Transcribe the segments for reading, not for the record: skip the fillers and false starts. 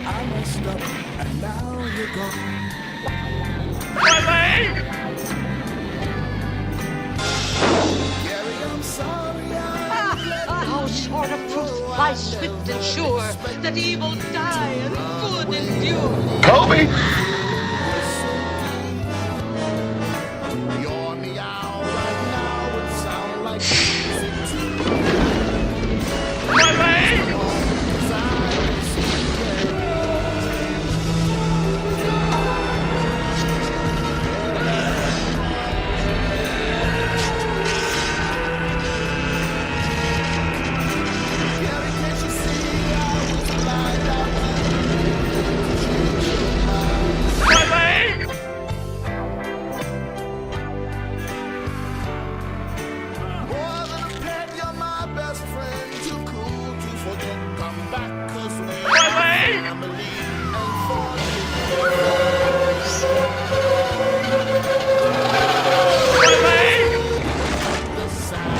I messed up, and now you're gone. Gary, I'm sorry How short of truth lies swift and sure, that evil die and good endure. Kobe! Your meow right now would sound like music to me. Gary, can't you see I was blind out more than a pet, you're my best friend. Too cool to forget. Come back, 'cause we are family and the sound.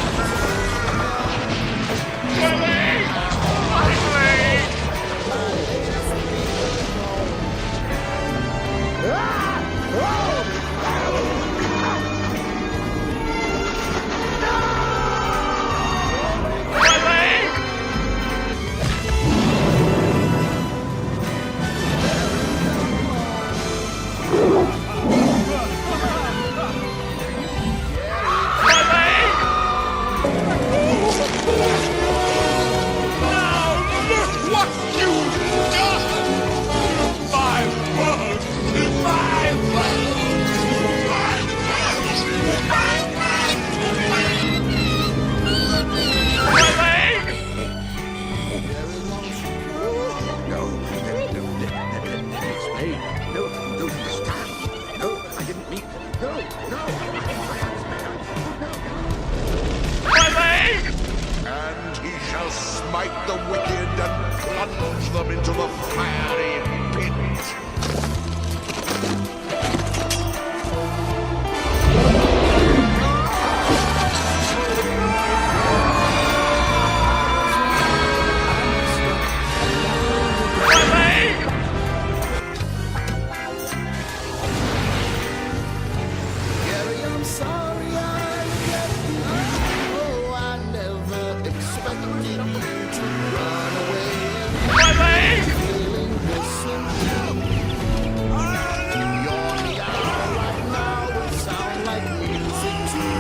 And he shall smite the wicked and plunge them into the fiery pit. Gary, I'm sorry I let you go. I never expected you to run away and feeling missing. Your meow right now would sound like music to me.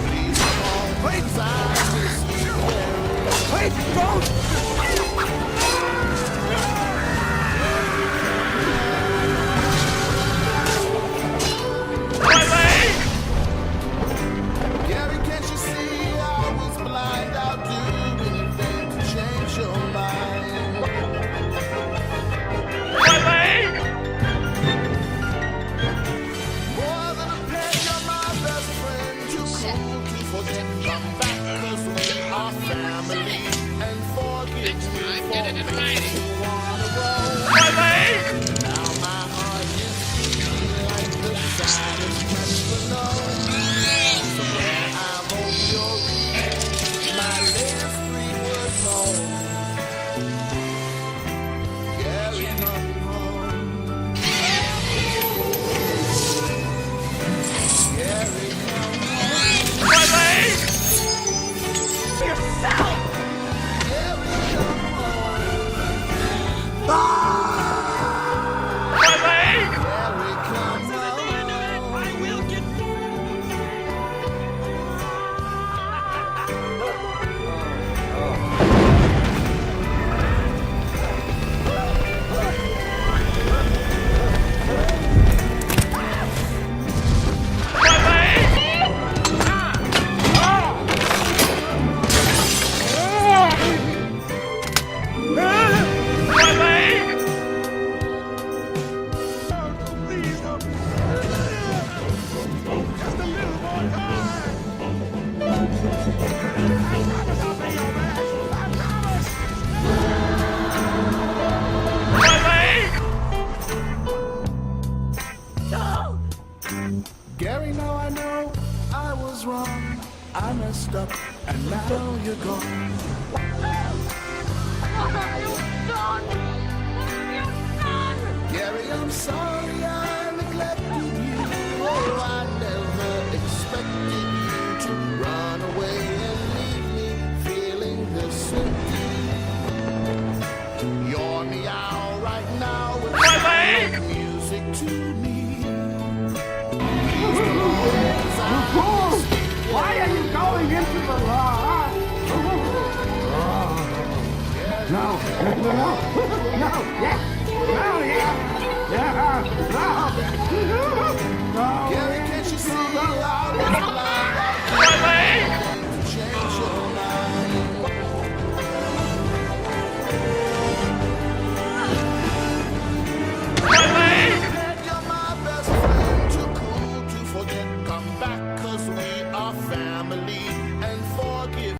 Please come, please, I miss you very. Wait, don't! Gary, can't you see I was blind? I'll do anything to change your mind. More than a pet, you're my best friend. Too cool to forget. Come back, 'cause we are family. And forgive me for making you wanna roll. Now my heart is beating like the saddest metronome. Somewhere I hope you'll read my last 3 words home. Gary, come home. Gary, come home. Gary, come home. Gary, come home. I will get Gary, now I know I was wrong. I messed up, and now you're gone. What have you done? No, no, no, yes.